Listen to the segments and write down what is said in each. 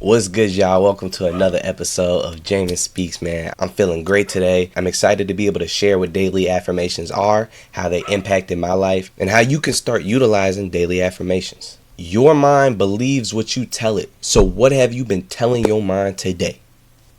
What's good, y'all? Welcome to another episode of Jamin Speaks, man. I'm feeling great today. I'm excited to be able to share what daily affirmations are, how they impacted my life, and how you can start utilizing daily affirmations. Your mind believes what you tell it. So what have you been telling your mind today?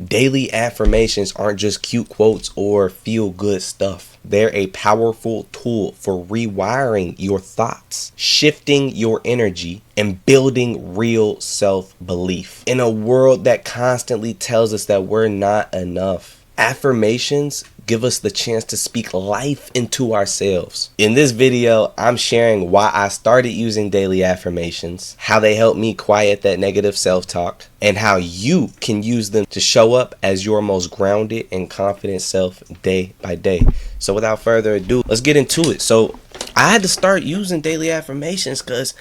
Daily affirmations aren't just cute quotes or feel-good stuff. They're a powerful tool for rewiring your thoughts, shifting your energy, and building real self-belief. In a world that constantly tells us that we're not enough, affirmations give us the chance to speak life into ourselves. In this video, I'm sharing why I started using daily affirmations, how they help me quiet that negative self-talk, and how you can use them to show up as your most grounded and confident self day by day. So without further ado, let's get into it. So I had to start using daily affirmations because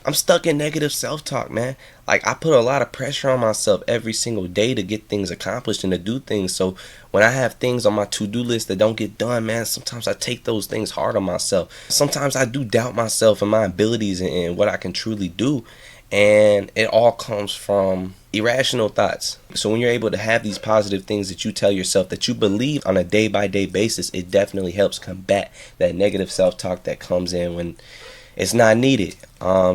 I'm stuck in negative self-talk, man. Like, I put a lot of pressure on myself every single day to get things accomplished and to do things. So when I have things on my to-do list that don't get done, man, sometimes I take those things hard on myself. Sometimes I do doubt myself and my abilities and what I can truly do. And it all comes from irrational thoughts. So when you're able to have these positive things that you tell yourself that you believe on a day-by-day basis, it definitely helps combat that negative self-talk that comes in when it's not needed.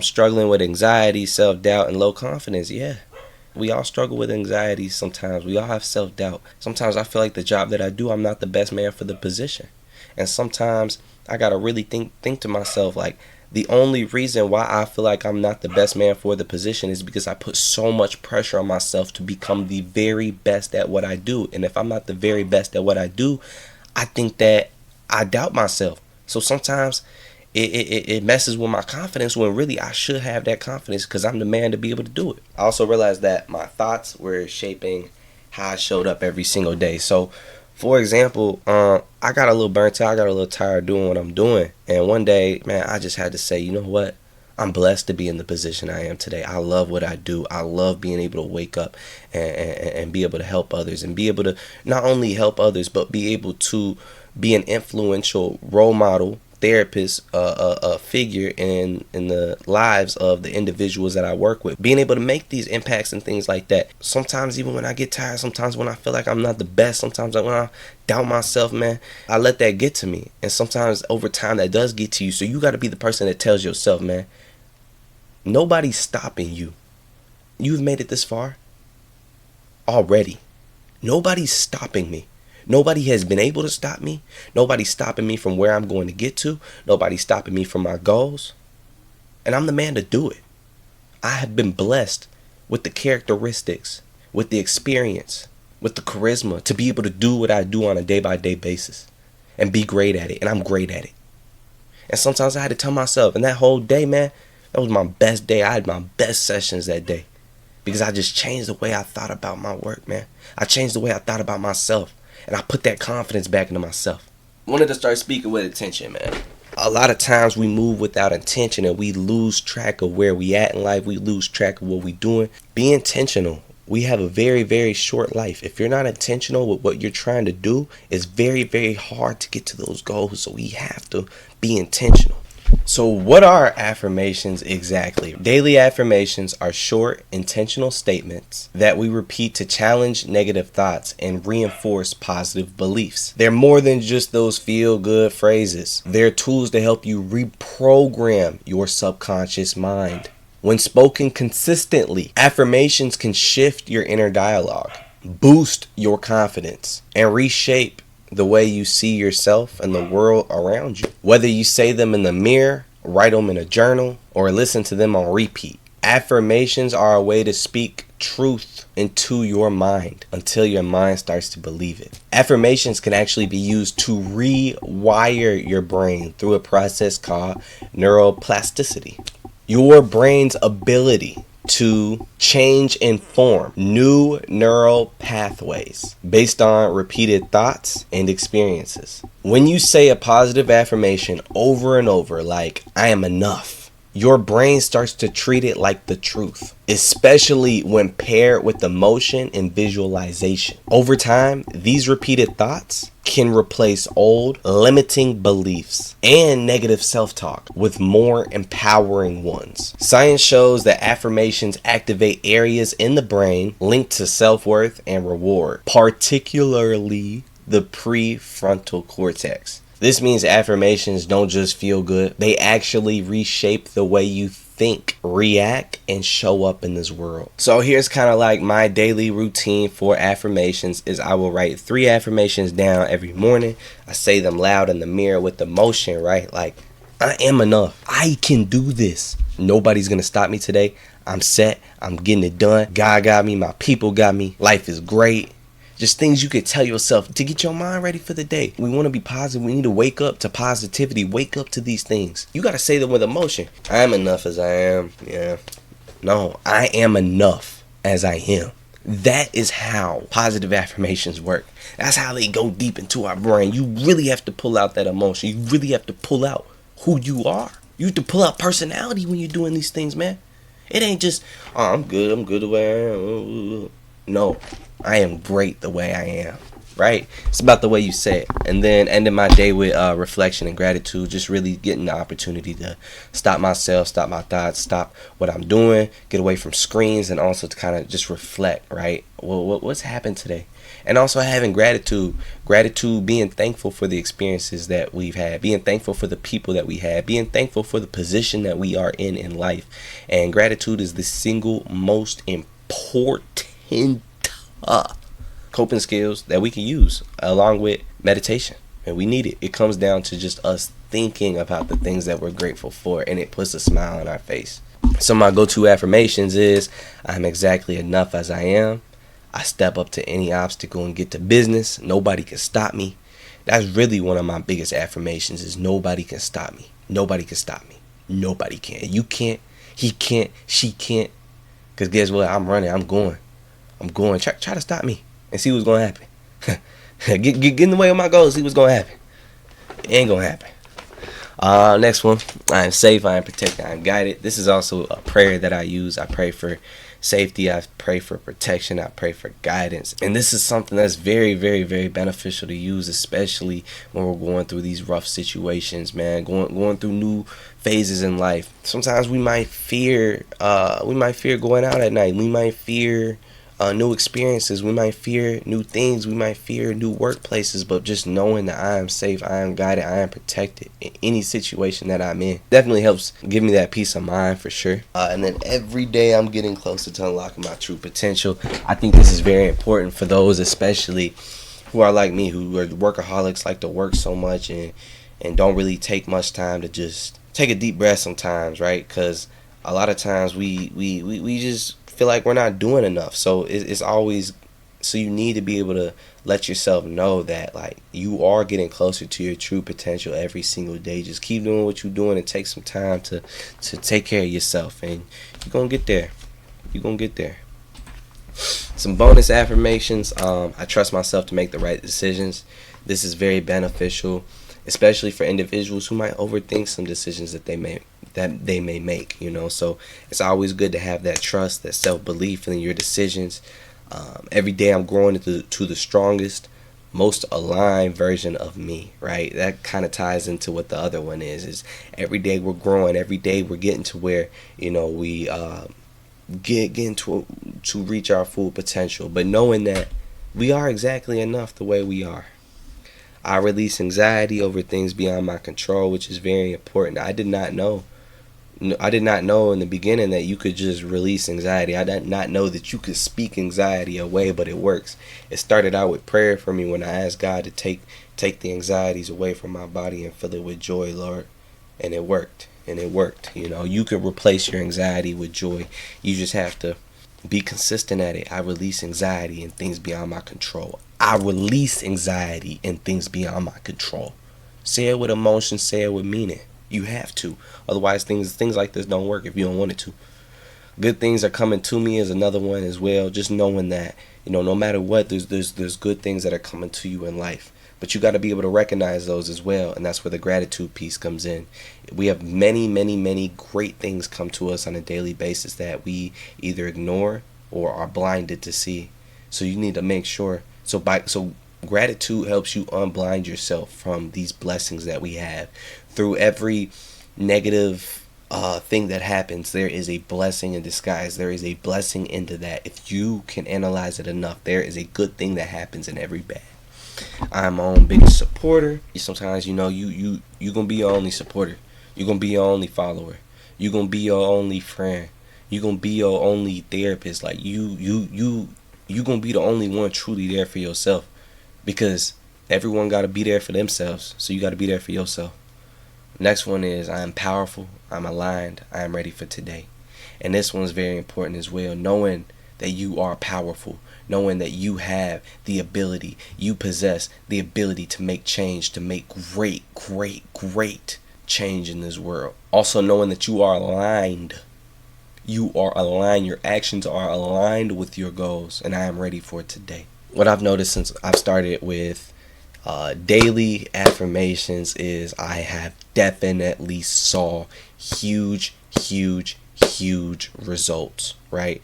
Struggling with anxiety, self-doubt, and low confidence. Yeah, we all struggle with anxiety sometimes. We all have self-doubt. Sometimes I feel like the job that I do, I'm not the best man for the position. And sometimes I gotta really think to myself, like, the only reason why I feel like I'm not the best man for the position is because I put so much pressure on myself to become the very best at what I do. And if I'm not the very best at what I do, I think that I doubt myself. So sometimes it messes with my confidence when really I should have that confidence because I'm the man to be able to do it. I also realized that my thoughts were shaping how I showed up every single day. So, for example, I got a little burnt out. I got a little tired doing what I'm doing. And one day, man, I just had to say, you know what? I'm blessed to be in the position I am today. I love what I do. I love being able to wake up and be able to help others and be able to not only help others, but be able to be an influential role model, therapist, a figure in the lives of the individuals that I work with, being able to make these impacts and things like that. Sometimes even when I get tired, sometimes when I feel like I'm not the best, sometimes when I doubt myself, man, I let that get to me. And sometimes over time that does get to you. So you got to be the person that tells yourself, man, nobody's stopping you. You've made it this far already. Nobody's stopping me. Nobody has been able to stop me. Nobody's stopping me from where I'm going to get to. Nobody's stopping me from my goals. And I'm the man to do it. I have been blessed with the characteristics, with the experience, with the charisma to be able to do what I do on a day-by-day basis and be great at it. And I'm great at it. And sometimes I had to tell myself, and that whole day, man, that was my best day. I had my best sessions that day because I just changed the way I thought about my work, man. I changed the way I thought about myself. And I put that confidence back into myself. I wanted to start speaking with intention, man. A lot of times we move without intention and we lose track of where we at in life. We lose track of what we're doing. Be intentional. We have a very, very short life. If you're not intentional with what you're trying to do, it's very, very hard to get to those goals. So we have to be intentional. So what are affirmations exactly? Daily affirmations are short, intentional statements that we repeat to challenge negative thoughts and reinforce positive beliefs. They're more than just those feel-good phrases. They're tools to help you reprogram your subconscious mind. When spoken consistently, affirmations can shift your inner dialogue, boost your confidence, and reshape the way you see yourself and the world around you. Whether you say them in the mirror, write them in a journal, or listen to them on repeat, affirmations are a way to speak truth into your mind until your mind starts to believe it. Affirmations can actually be used to rewire your brain through a process called neuroplasticity. Your brain's ability to change and form new neural pathways based on repeated thoughts and experiences. When you say a positive affirmation over and over, like, I am enough, your brain starts to treat it like the truth, especially when paired with emotion and visualization. Over time, these repeated thoughts can replace old, limiting beliefs and negative self-talk with more empowering ones. Science shows that affirmations activate areas in the brain linked to self-worth and reward, particularly the prefrontal cortex. This means affirmations don't just feel good, they actually reshape the way you think, react, and show up in this world. So here's kind of like my daily routine for affirmations is I will write 3 affirmations down every morning. I say them loud in the mirror with emotion, right? Like, I am enough. I can do this. Nobody's gonna stop me today. I'm set. I'm getting it done. God got me. My people got me. Life is great. Just things you could tell yourself to get your mind ready for the day. We want to be positive. We need to wake up to positivity. Wake up to these things. You got to say them with emotion. I am enough as I am. Yeah. No, I am enough as I am. That is how positive affirmations work. That's how they go deep into our brain. You really have to pull out that emotion. You really have to pull out who you are. You have to pull out personality when you're doing these things, man. It ain't just, oh, I'm good the way I am. No, I am great the way I am, right? It's about the way you say it. And then ending my day with reflection and gratitude, just really getting the opportunity to stop myself, stop my thoughts, stop what I'm doing, get away from screens, and also to kind of just reflect, right? Well, what's happened today? And also having gratitude, being thankful for the experiences that we've had, being thankful for the people that we had, being thankful for the position that we are in life. And gratitude is the single most important coping skills that we can use along with meditation, and we need it. It comes down to just us thinking about the things that we're grateful for, and it puts a smile on our face. Some of my go-to affirmations is I'm exactly enough as I am. I step up to any obstacle and get to business. Nobody can stop me. That's really one of my biggest affirmations is nobody can stop me. Nobody can stop me. Nobody can. You can't, he can't, she can't. Because guess what? I'm running. I'm going. Try to stop me and see what's going to happen. get in the way of my goals. See what's going to happen. It ain't going to happen. Next one. I am safe. I am protected. I am guided. This is also a prayer that I use. I pray for safety. I pray for protection. I pray for guidance. And this is something that's very, very, very beneficial to use, especially when we're going through these rough situations, man. Going through new phases in life. Sometimes we might fear going out at night. We might fear new experiences. We might fear new things. We might fear new workplaces. But just knowing that I am safe, I am guided, I am protected in any situation that I'm in definitely helps give me that peace of mind for sure. And then every day I'm getting closer to unlocking my true potential. I think this is very important for those especially who are like me, who are workaholics, like to work so much and don't really take much time to just take a deep breath sometimes, right? Because a lot of times we just feel like we're not doing enough. So it's always, so you need to be able to let yourself know that like you are getting closer to your true potential every single day. Just keep doing what you're doing and take some time to take care of yourself, and you're gonna get there. Some bonus affirmations. I trust myself to make the right decisions. This is very beneficial, especially for individuals who might overthink some decisions that they may make, you know. So it's always good to have that trust, that self-belief in your decisions. Every day I'm growing to the strongest, most aligned version of me, right? That kind of ties into what the other one is every day we're growing, every day we're getting to where, you know, we getting to reach our full potential, but knowing that we are exactly enough the way we are. I release anxiety over things beyond my control, which is very important. I did not know in the beginning that you could just release anxiety. I did not know that you could speak anxiety away, but it works. It started out with prayer for me when I asked God to take the anxieties away from my body and fill it with joy, Lord. And it worked. You know, you can replace your anxiety with joy. You just have to be consistent at it. I release anxiety and things beyond my control. I release anxiety and things beyond my control. Say it with emotion, say it with meaning. You have to. Otherwise, things like this don't work if you don't want it to. Good things are coming to me is another one as well. Just knowing that, no matter what, there's good things that are coming to you in life. But you got to be able to recognize those as well, and that's where the gratitude piece comes in. We have many, many, many great things come to us on a daily basis that we either ignore or are blinded to see. So you need to make sure. So gratitude helps you unblind yourself from these blessings that we have. Through every negative thing that happens, there is a blessing in disguise. There is a blessing into that. If you can analyze it enough, there is a good thing that happens in every bad. I'm my own biggest supporter. Sometimes you gonna be your only supporter. You gonna be your only follower. You gonna be your only friend. You gonna be your only therapist. Like you gonna be the only one truly there for yourself, because everyone gotta be there for themselves. So you gotta be there for yourself. Next one is I am powerful. I'm aligned. I am ready for today. And this one's very important as well. Knowing that you are powerful, knowing that you have the ability, you possess the ability to make change, to make great change in this world. Also knowing that you are aligned. You are aligned. Your actions are aligned with your goals, and I am ready for today. What I've noticed since I've started with daily affirmations is I have definitely saw huge results, right?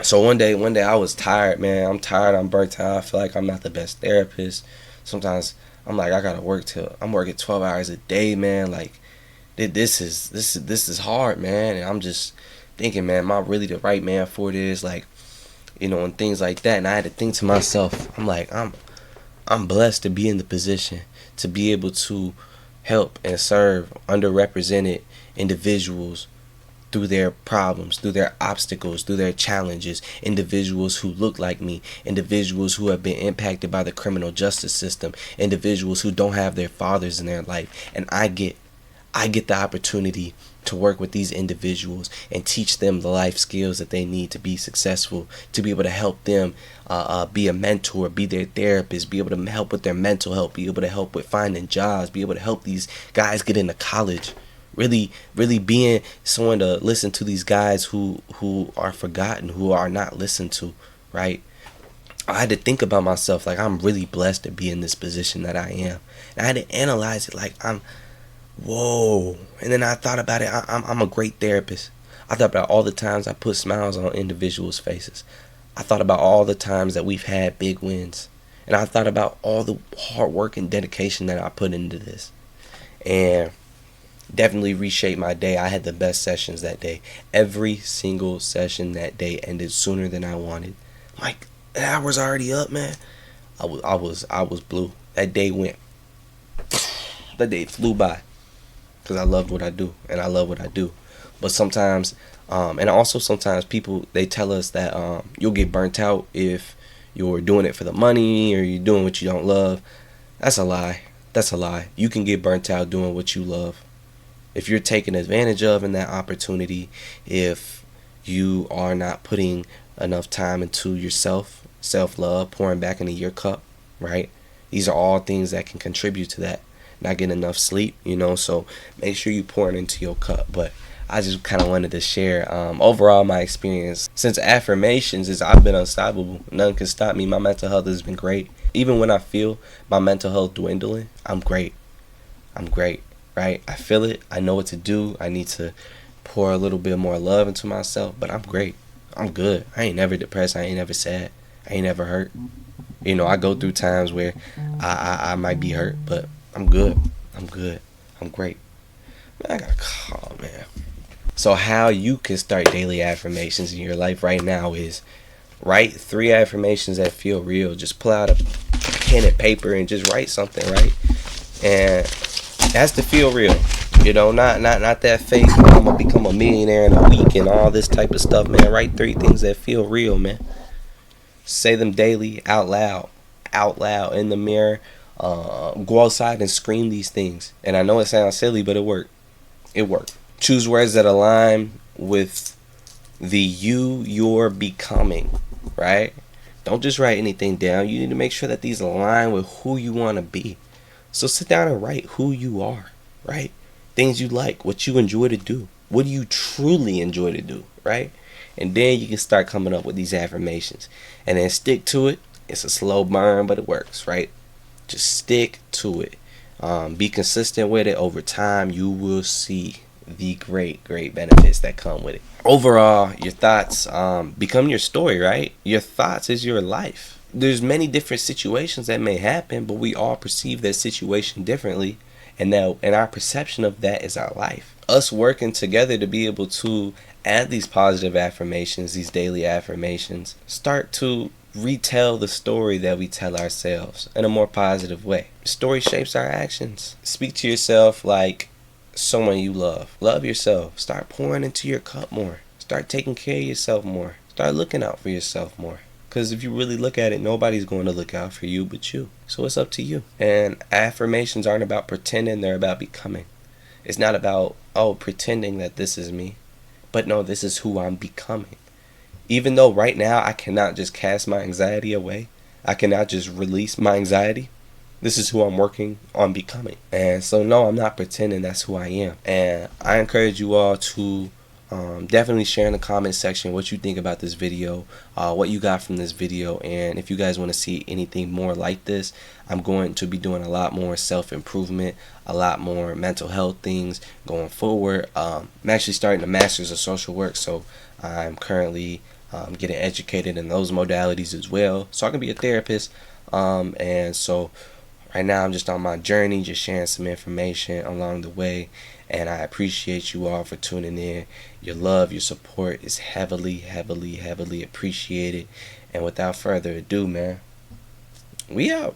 So one day I was tired, man. I'm tired. I'm burnt out. I feel like I'm not the best therapist. Sometimes I'm like, I gotta I'm working 12 hours a day, man. Like, this is hard, man. And I'm just thinking, man, am I really the right man for this? Like, and things like that. And I had to think to myself, I'm like, I'm blessed to be in the position to be able to help and serve underrepresented individuals through their problems, through their obstacles, through their challenges. Individuals who look like me, individuals who have been impacted by the criminal justice system, individuals who don't have their fathers in their life. And I get the opportunity to work with these individuals and teach them the life skills that they need to be successful, to be able to help them be a mentor, be their therapist, be able to help with their mental health, be able to help with finding jobs, be able to help these guys get into college. Really being someone to listen to these guys who are forgotten, who are not listened to, right? I had to think about myself, like, I'm really blessed to be in this position that I am. And I had to analyze it, like, whoa. And then I thought about it. I'm a great therapist. I thought about all the times I put smiles on individuals' faces. I thought about all the times that we've had big wins. And I thought about all the hard work and dedication that I put into this. And definitely reshaped my day. I had the best sessions that day. Every single session that day ended sooner than I wanted. Like, the hour's already up, man. I was blue. That day flew by. Because I loved what I do, and I love what I do. But sometimes, and also sometimes people, they tell us that you'll get burnt out if you're doing it for the money or you're doing what you don't love. That's a lie. That's a lie. You can get burnt out doing what you love. If you're taken advantage of in that opportunity, if you are not putting enough time into yourself, self-love, pouring back into your cup, right? These are all things that can contribute to that. Not getting enough sleep, so make sure you pour it into your cup. But I just kind of wanted to share overall my experience since affirmations is I've been unstoppable. Nothing can stop me. My mental health has been great. Even when I feel my mental health dwindling, I'm great, right? I feel it. I know what to do. I need to pour a little bit more love into myself, but I'm great. I'm good. I ain't never depressed. I ain't never sad. I ain't never hurt. I go through times where I might be hurt, but I'm good. I'm great. Man, I got a call, man. So how you can start daily affirmations in your life right now is write 3 affirmations that feel real. Just pull out a pen and paper and just write something, right? And it has to feel real. Not that fake, I'm gonna become a millionaire in a week and all this type of stuff, man. Write 3 things that feel real, man. Say them daily, out loud in the mirror. Go outside and scream these things. And I know it sounds silly, but it worked. Choose words that align with the you're becoming, right? Don't just write anything down. You need to make sure that these align with who you want to be. So sit down and write who you are, right? Things you like, what you enjoy to do. What do you truly enjoy to do, right? and then you can start coming up with these affirmations, and then stick to it. It's a slow burn, but it works, right? Just stick to it. Be consistent with it. Over time, you will see the great benefits that come with it. Overall, your thoughts become your story, right? Your thoughts is your life. There's many different situations that may happen, but we all perceive that situation differently, and our perception of that is our life. Us working together to be able to add these positive affirmations, these daily affirmations, start to retell the story that we tell ourselves in a more positive way. The story shapes our actions. Speak to yourself like someone you love. Love yourself. Start pouring into your cup more. Start taking care of yourself more. Start looking out for yourself more. Because if you really look at it, nobody's going to look out for you but you. So it's up to you. And affirmations aren't about pretending, they're about becoming. It's not about, pretending that this is me. But no, this is who I'm becoming. Even though right now I cannot just cast my anxiety away, I cannot just release my anxiety, this is who I'm working on becoming. And so no, I'm not pretending that's who I am. And I encourage you all to definitely share in the comment section what you think about this video, what you got from this video, and if you guys want to see anything more like this. I'm going to be doing a lot more self-improvement, a lot more mental health things going forward. I'm actually starting a master's of social work, so I'm currently getting educated in those modalities as well, so I can be a therapist. And so right now I'm just on my journey, just sharing some information along the way, and I appreciate you all for tuning in. Your love, your support is heavily appreciated. And without further ado, man, we out.